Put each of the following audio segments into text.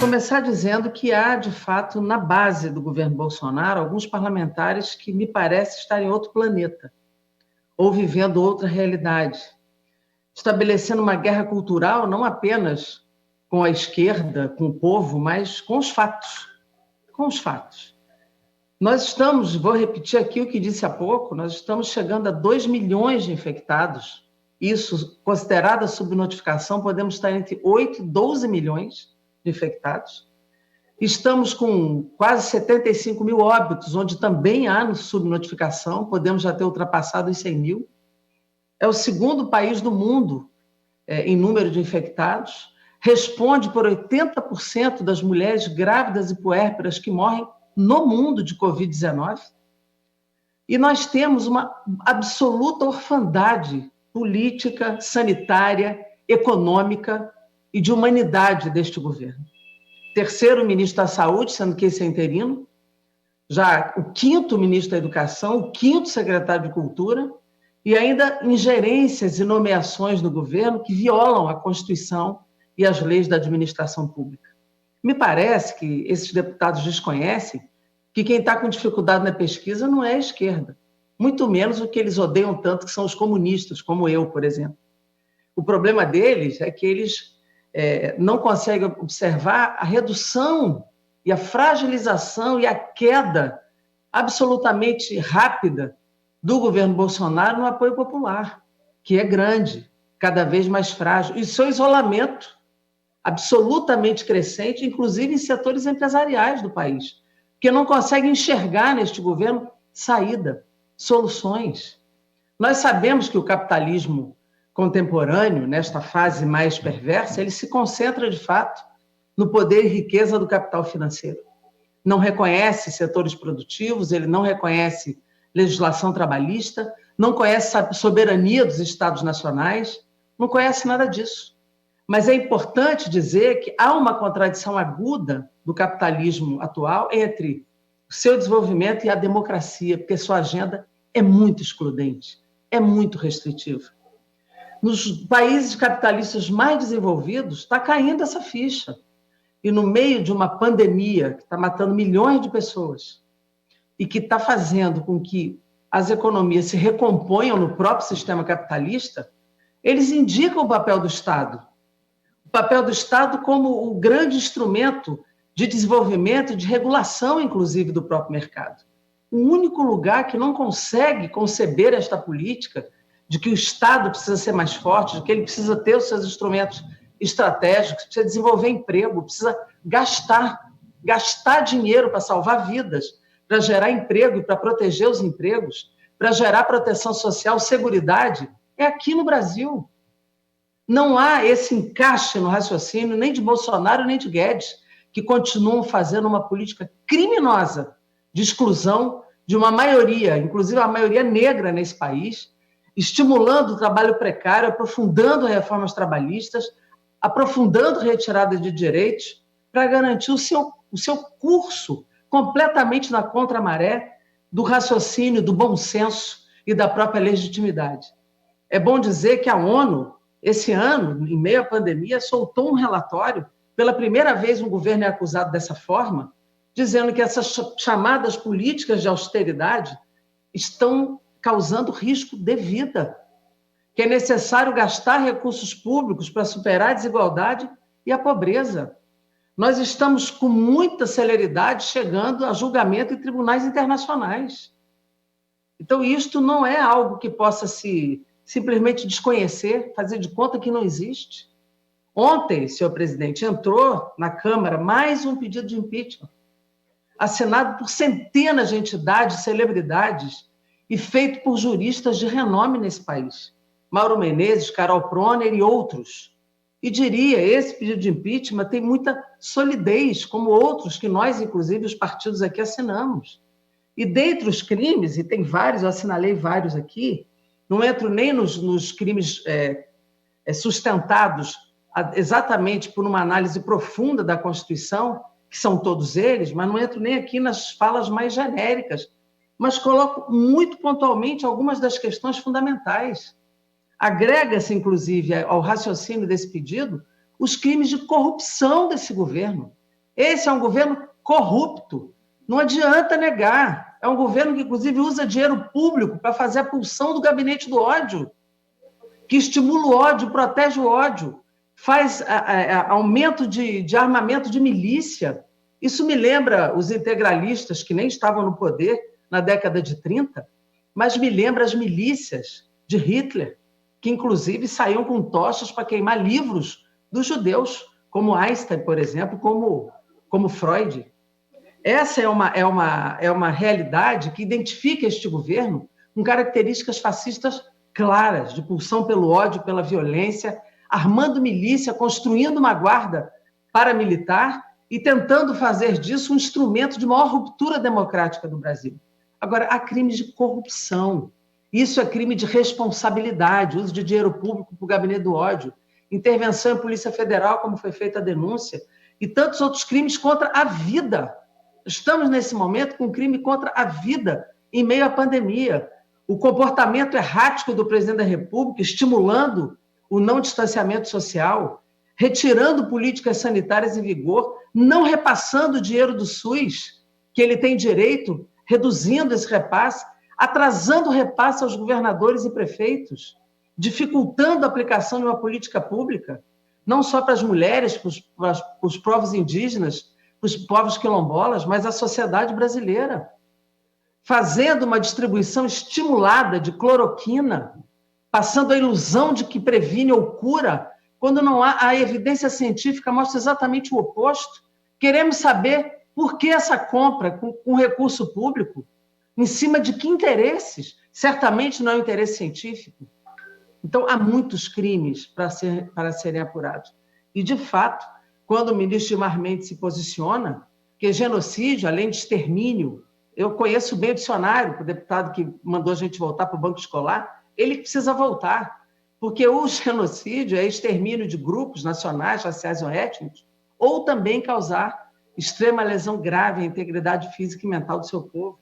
começar dizendo que há, de fato, na base do governo Bolsonaro, alguns parlamentares que me parece estar em outro planeta ou vivendo outra realidade, estabelecendo uma guerra cultural não apenas com a esquerda, com o povo, mas com os fatos. Com os fatos. Nós estamos, vou repetir aqui o que disse há pouco, nós estamos chegando a 2 milhões de infectados. Isso, considerada a subnotificação, podemos estar entre 8 e 12 milhões de infectados. Estamos com quase 75 mil óbitos, onde também há subnotificação, podemos já ter ultrapassado os 100 mil. É o segundo país do mundo em número de infectados, responde por 80% das mulheres grávidas e puérperas que morrem no mundo de Covid-19. E nós temos uma absoluta orfandade política, sanitária, econômica e de humanidade deste governo. Terceiro ministro da Saúde, sendo que esse é interino, já o quinto ministro da Educação, o quinto secretário de Cultura, e ainda ingerências e nomeações no governo que violam a Constituição e as leis da administração pública. Me parece que esses deputados desconhecem que quem está com dificuldade na pesquisa não é a esquerda, muito menos o que eles odeiam tanto, que são os comunistas, como eu, por exemplo. O problema deles é que eles não conseguem observar a redução e a fragilização e a queda absolutamente rápida do governo Bolsonaro no apoio popular, que é grande, cada vez mais frágil, e seu isolamento absolutamente crescente, inclusive em setores empresariais do país, que não conseguem enxergar neste governo saída, soluções. Nós sabemos que o capitalismo contemporâneo, nesta fase mais perversa, ele se concentra, de fato, no poder e riqueza do capital financeiro. Não reconhece setores produtivos, ele não reconhece legislação trabalhista, não conhece a soberania dos Estados nacionais, não conhece nada disso. Mas é importante dizer que há uma contradição aguda do capitalismo atual entre o seu desenvolvimento e a democracia, porque sua agenda é muito excludente, é muito restritiva. Nos países capitalistas mais desenvolvidos, está caindo essa ficha. E no meio de uma pandemia que está matando milhões de pessoas e que está fazendo com que as economias se recomponham no próprio sistema capitalista, eles indicam o papel do Estado. O papel do Estado como o grande instrumento de desenvolvimento e de regulação, inclusive, do próprio mercado. O único lugar que não consegue conceber esta política de que o Estado precisa ser mais forte, de que ele precisa ter os seus instrumentos estratégicos, precisa desenvolver emprego, precisa gastar dinheiro para salvar vidas, para gerar emprego e para proteger os empregos, para gerar proteção social, seguridade, é aqui no Brasil. Não há esse encaixe no raciocínio nem de Bolsonaro nem de Guedes, que continuam fazendo uma política criminosa de exclusão de uma maioria, inclusive a maioria negra nesse país, estimulando o trabalho precário, aprofundando reformas trabalhistas, aprofundando retirada de direitos para garantir o seu curso completamente na contramaré do raciocínio, do bom senso e da própria legitimidade. É bom dizer que a ONU, esse ano, em meio à pandemia, soltou um relatório, pela primeira vez um governo é acusado dessa forma, dizendo que essas chamadas políticas de austeridade estão causando risco de vida, que é necessário gastar recursos públicos para superar a desigualdade e a pobreza. Nós estamos com muita celeridade chegando a julgamento em tribunais internacionais. Então, isto não é algo que possa se simplesmente desconhecer, fazer de conta que não existe. Ontem, senhor presidente, entrou na Câmara mais um pedido de impeachment, assinado por centenas de entidades, celebridades, e feito por juristas de renome nesse país. Mauro Menezes, Carol Proner e outros. E diria, esse pedido de impeachment tem muita solidez, como outros que nós, inclusive, os partidos aqui assinamos. E dentre os crimes, e tem vários, eu assinalei vários aqui, não entro nem nos crimes sustentados exatamente por uma análise profunda da Constituição, que são todos eles, mas não entro nem aqui nas falas mais genéricas, mas coloco muito pontualmente algumas das questões fundamentais. Agrega-se, inclusive, ao raciocínio desse pedido, os crimes de corrupção desse governo, Esse é um governo corrupto. Não adianta negar. É um governo que, inclusive, usa dinheiro público para fazer a pulsão do gabinete do ódio, que estimula o ódio, protege o ódio, faz aumento de armamento de milícia. Isso me lembra os integralistas que nem estavam no poder na década de 30, mas me lembra as milícias de Hitler, que inclusive saíam com tochas para queimar livros dos judeus, como Einstein, por exemplo, como Freud. Essa é uma realidade que identifica este governo com características fascistas claras, de pulsão pelo ódio, pela violência, armando milícia, construindo uma guarda paramilitar e tentando fazer disso um instrumento de maior ruptura democrática do Brasil. Agora, há crimes de corrupção. Isso é crime de responsabilidade, uso de dinheiro público para o gabinete do ódio, intervenção em Polícia Federal, como foi feita a denúncia, e tantos outros crimes contra a vida. Estamos, nesse momento, com um crime contra a vida em meio à pandemia. O comportamento errático do presidente da República, estimulando o não distanciamento social, retirando políticas sanitárias em vigor, não repassando o dinheiro do SUS, que ele tem direito, reduzindo esse repasse, atrasando o repasse aos governadores e prefeitos, dificultando a aplicação de uma política pública, não só para as mulheres, para os povos indígenas, para os povos quilombolas, mas a sociedade brasileira, fazendo uma distribuição estimulada de cloroquina, passando a ilusão de que previne ou cura, quando não há a evidência científica mostra exatamente o oposto. Queremos saber por que essa compra com recurso público, em cima de que interesses? Certamente não é o interesse científico. Então, há muitos crimes para serem apurados. E, de fato, quando o ministro Gilmar Mendes se posiciona, que genocídio, além de extermínio, eu conheço bem o dicionário, o deputado que mandou a gente voltar para o banco escolar, ele precisa voltar, porque o genocídio é extermínio de grupos nacionais, raciais ou étnicos, ou também causar extrema lesão grave à integridade física e mental do seu povo.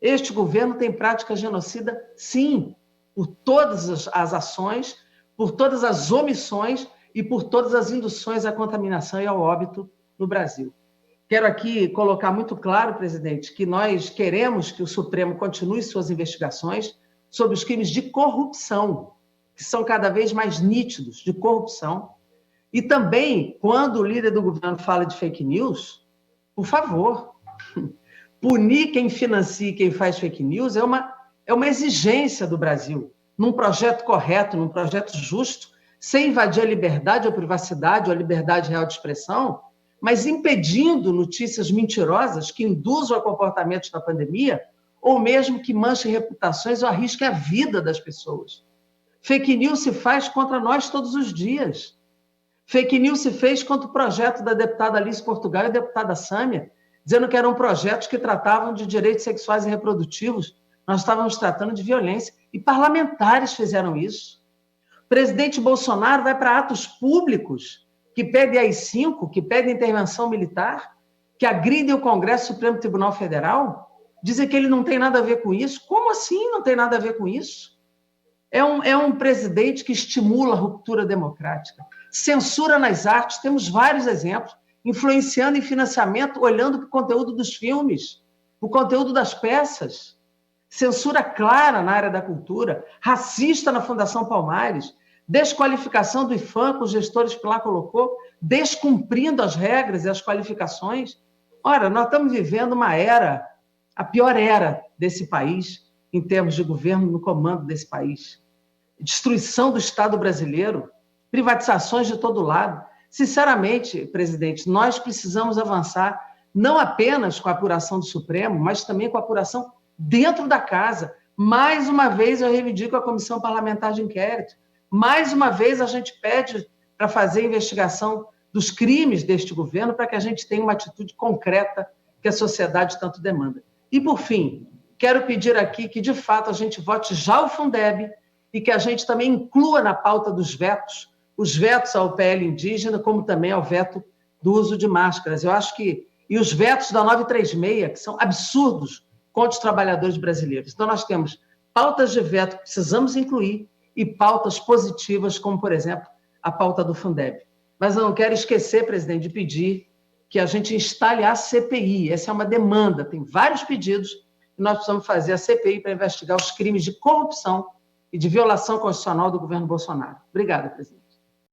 Este governo tem prática genocida, sim, por todas as ações, por todas as omissões e por todas as induções à contaminação e ao óbito no Brasil. Quero aqui colocar muito claro, presidente, que nós queremos que o Supremo continue suas investigações sobre os crimes de corrupção, que são cada vez mais nítidos, de corrupção. E também, quando o líder do governo fala de fake news, por favor, punir quem financia e quem faz fake news é uma exigência do Brasil, num projeto correto, num projeto justo, sem invadir a liberdade ou a privacidade ou a liberdade real de expressão, mas impedindo notícias mentirosas que induzam a comportamentos da pandemia ou mesmo que manchem reputações ou arrisquem a vida das pessoas. Fake news se faz contra nós todos os dias. Fake news se fez contra o projeto da deputada Alice Portugal e da deputada Sâmia, dizendo que eram projetos que tratavam de direitos sexuais e reprodutivos. Nós estávamos tratando de violência. E parlamentares fizeram isso. O presidente Bolsonaro vai para atos públicos que pedem AI-5, que pedem intervenção militar, que agridem o Congresso e o Supremo Tribunal Federal, dizem que ele não tem nada a ver com isso. Como assim não tem nada a ver com isso? É um presidente que estimula a ruptura democrática. Censura nas artes, temos vários exemplos, influenciando em financiamento, olhando para o conteúdo dos filmes, o conteúdo das peças. Censura clara na área da cultura, racista na Fundação Palmares, desqualificação do IFAM, que os gestores que lá colocou, descumprindo as regras e as qualificações. Ora, nós estamos vivendo uma era, a pior era desse país, em termos de governo no comando desse país. Destruição do Estado brasileiro, privatizações de todo lado. Sinceramente, presidente, nós precisamos avançar não apenas com a apuração do Supremo, mas também com a apuração dentro da casa. Mais uma vez eu reivindico a Comissão Parlamentar de Inquérito. Mais uma vez a gente pede para fazer a investigação dos crimes deste governo para que a gente tenha uma atitude concreta que a sociedade tanto demanda. E, por fim, quero pedir aqui que, de fato, a gente vote já o Fundeb e que a gente também inclua na pauta dos vetos, os vetos ao PL indígena, como também ao veto do uso de máscaras. Eu acho que... E os vetos da 936, que são absurdos contra os trabalhadores brasileiros. Então, nós temos pautas de veto que precisamos incluir e pautas positivas, como, por exemplo, a pauta do Fundeb. Mas eu não quero esquecer, presidente, de pedir que a gente instale a CPI. Essa é uma demanda, tem vários pedidos, e nós precisamos fazer a CPI para investigar os crimes de corrupção e de violação constitucional do governo Bolsonaro. Obrigada, presidente.